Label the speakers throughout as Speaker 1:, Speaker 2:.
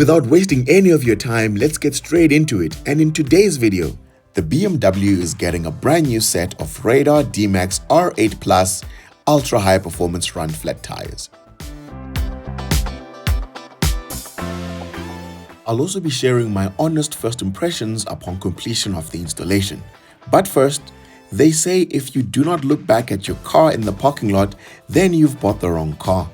Speaker 1: Without wasting any of your time, let's get straight into it. And in today's video, the BMW is getting a brand new set of Radar Dimax R8 Plus ultra high performance run flat tires. I'll also be sharing my honest first impressions upon completion of the installation. But first, they say if you do not look back at your car in the parking lot, then you've bought the wrong car.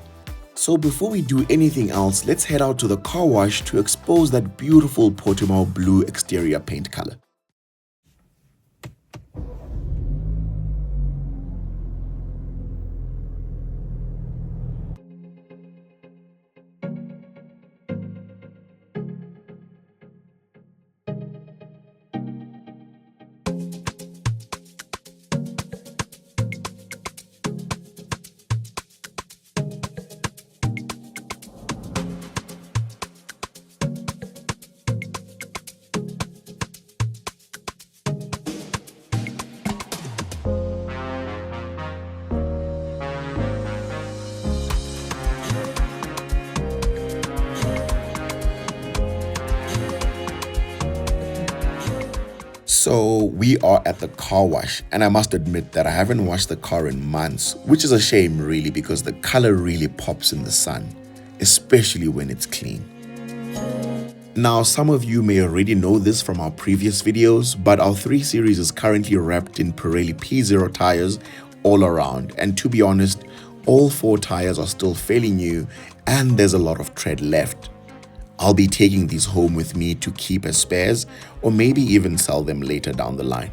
Speaker 1: So before we do anything else, let's head out to the car wash to expose that beautiful Portimao blue exterior paint color. So we are at the car wash, and I must admit that I haven't washed the car in months, which is a shame really, because the color really pops in the sun, especially when it's clean. Now, some of you may already know this from our previous videos, but our 3 Series is currently wrapped in Pirelli P0 tires all around, and to be honest, all 4 tires are still fairly new and there's a lot of tread left. I'll be taking these home with me to keep as spares, or maybe even sell them later down the line.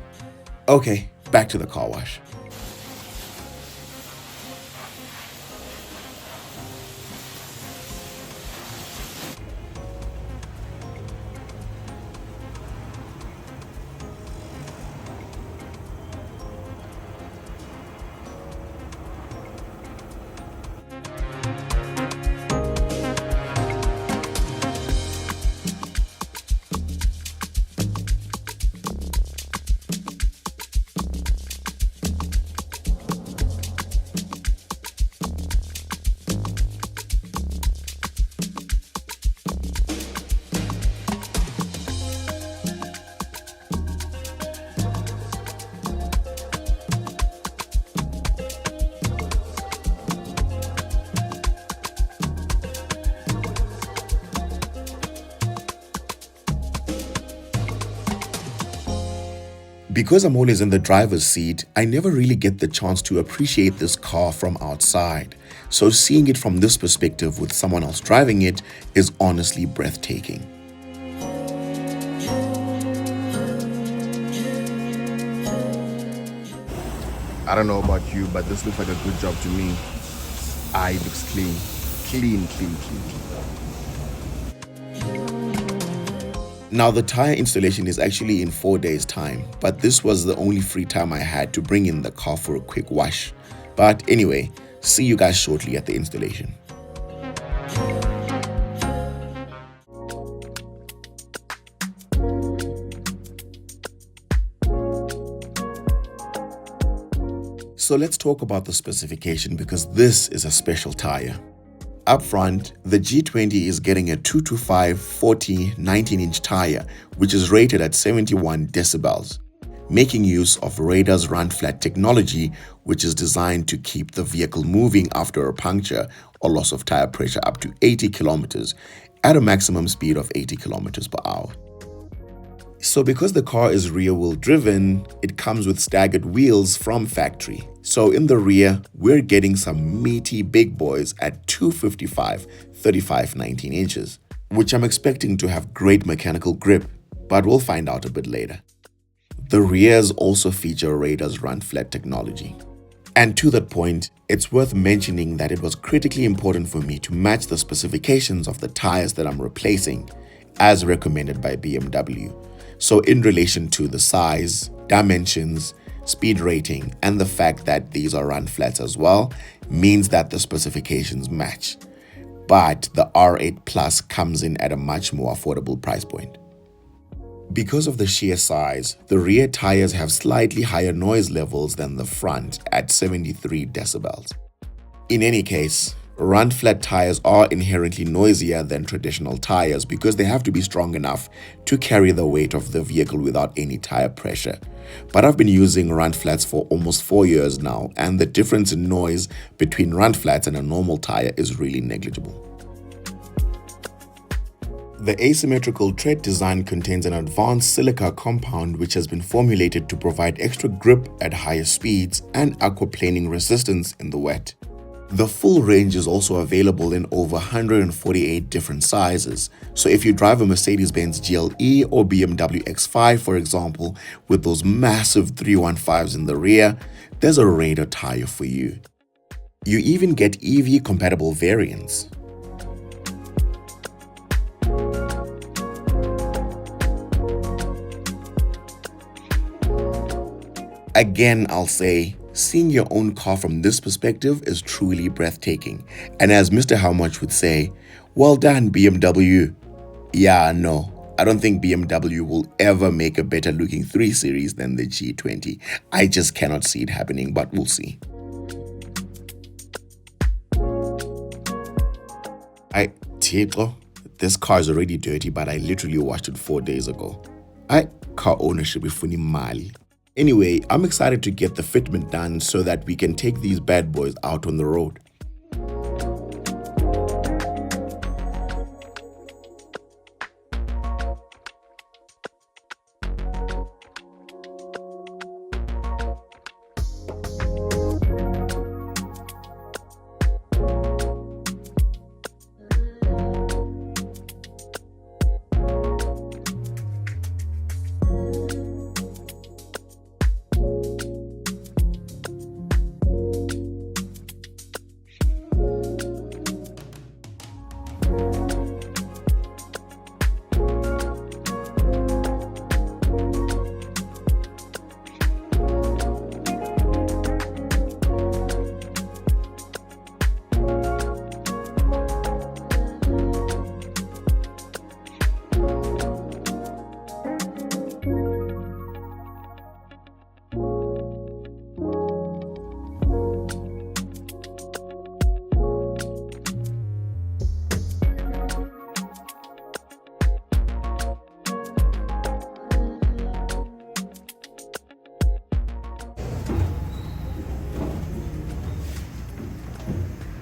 Speaker 1: Okay, back to the car wash. Because I'm always in the driver's seat, I never really get the chance to appreciate this car from outside. So seeing it from this perspective with someone else driving it is honestly breathtaking. I don't know about you, but this looks like a good job to me. It looks clean. Clean. Now, the tire installation is actually in 4 days' time, but this was the only free time I had to bring in the car for a quick wash. But anyway, see you guys shortly at the installation. So let's talk about the specification, because this is a special tire. Up front, the G20 is getting a 225/40 19-inch tire, which is rated at 71 decibels, making use of Radar's run flat technology, which is designed to keep the vehicle moving after a puncture or loss of tire pressure up to 80 kilometers at a maximum speed of 80 kilometers per hour. So because the car is rear-wheel driven, it comes with staggered wheels from factory. So in the rear, we're getting some meaty big boys at 255/35 19 inches, which I'm expecting to have great mechanical grip, but we'll find out a bit later. The rears also feature Radar's run flat technology. And to that point, it's worth mentioning that it was critically important for me to match the specifications of the tires that I'm replacing, as recommended by BMW. So in relation to the size, dimensions, speed rating, and the fact that these are run flats as well, means that the specifications match. But the R8 Plus comes in at a much more affordable price point. Because of the sheer size, the rear tires have slightly higher noise levels than the front at 73 decibels. In any case, Run-flat tires are inherently noisier than traditional tires because they have to be strong enough to carry the weight of the vehicle without any tire pressure. But I've been using run-flats for almost 4 years now, and the difference in noise between run-flats and a normal tire is really negligible. The asymmetrical tread design contains an advanced silica compound which has been formulated to provide extra grip at higher speeds and aquaplaning resistance in the wet. The full range is also available in over 148 different sizes, so if you drive a Mercedes-Benz GLE or BMW X5 for example, with those massive 315s in the rear, there's a Radar tire for you. You even get EV compatible variants. Again, I'll say, seeing your own car from this perspective is truly breathtaking. And as Mr. How Much would say, well done BMW. Yeah, no, I don't think BMW will ever make a better looking 3 Series than the G20. I just cannot see it happening, but we'll see. Tito, this car is already dirty, but I literally washed it 4 days ago. Car ownership is funny mali. Anyway, I'm excited to get the fitment done so that we can take these bad boys out on the road.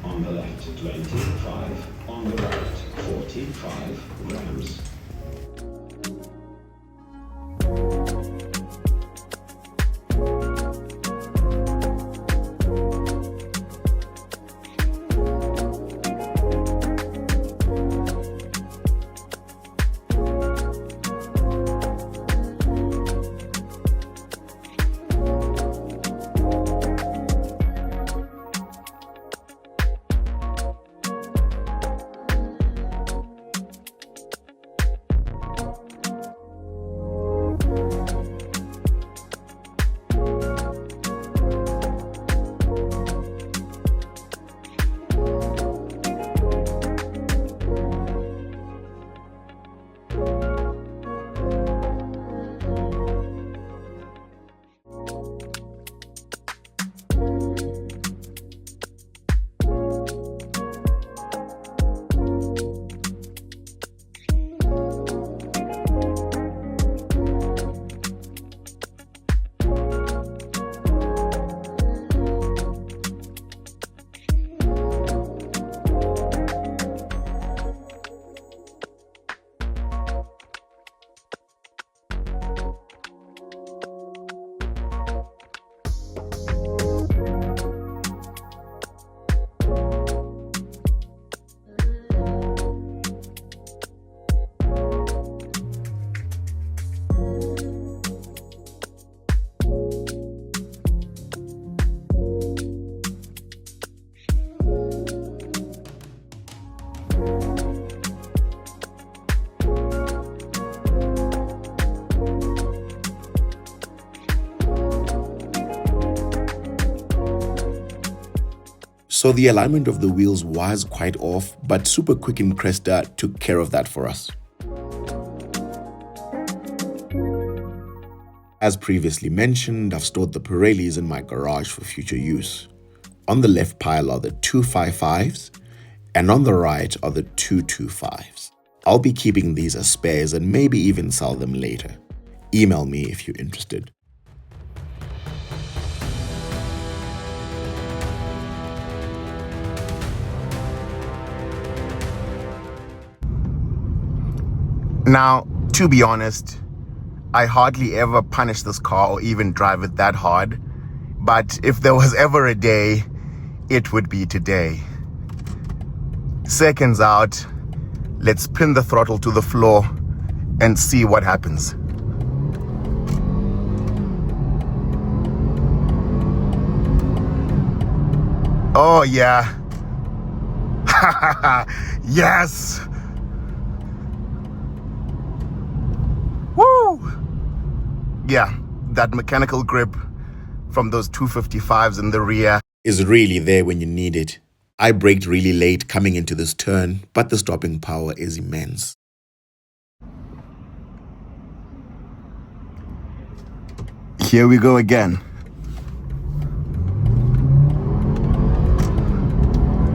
Speaker 2: On the left 25, on the right 45 grams.
Speaker 1: So the alignment of the wheels was quite off, but Super Quick in Cresta took care of that for us. As previously mentioned, I've stored the Pirellis in my garage for future use. On the left pile are the 255s, And on the right are the 225s. I'll be keeping these as spares and maybe even sell them later. Email me if you're interested. Now, to be honest, I hardly ever punish this car or even drive it that hard. But if there was ever a day, it would be today. Seconds out, let's pin the throttle to the floor and see what happens. Oh yeah. Yes. Woo! Yeah, that mechanical grip from those 255s in the rear is really there when you need it. I braked really late coming into this turn, but the stopping power is immense. Here we go again.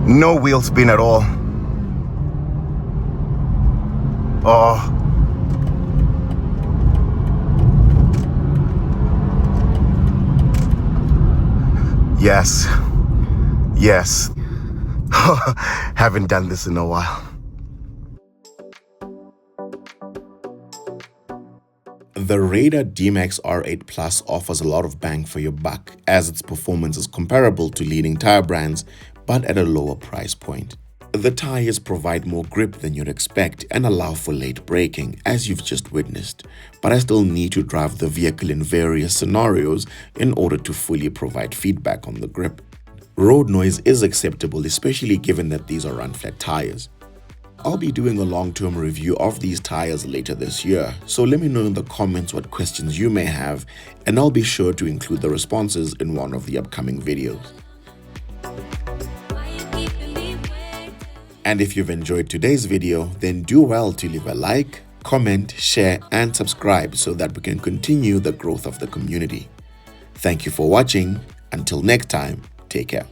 Speaker 1: No wheel spin at all. Oh. Yes. Yes. Haven't done this in a while. The Raider Dimax R8 Plus offers a lot of bang for your buck, as its performance is comparable to leading tire brands, but at a lower price point. The tires provide more grip than you'd expect and allow for late braking, as you've just witnessed, but I still need to drive the vehicle in various scenarios in order to fully provide feedback on the grip. Road noise is acceptable, especially given that these are run-flat tires. I'll be doing a long-term review of these tires later this year, so let me know in the comments what questions you may have, and I'll be sure to include the responses in one of the upcoming videos. And if you've enjoyed today's video, then do well to leave a like, comment, share, and subscribe so that we can continue the growth of the community. Thank you for watching. Until next time, take care.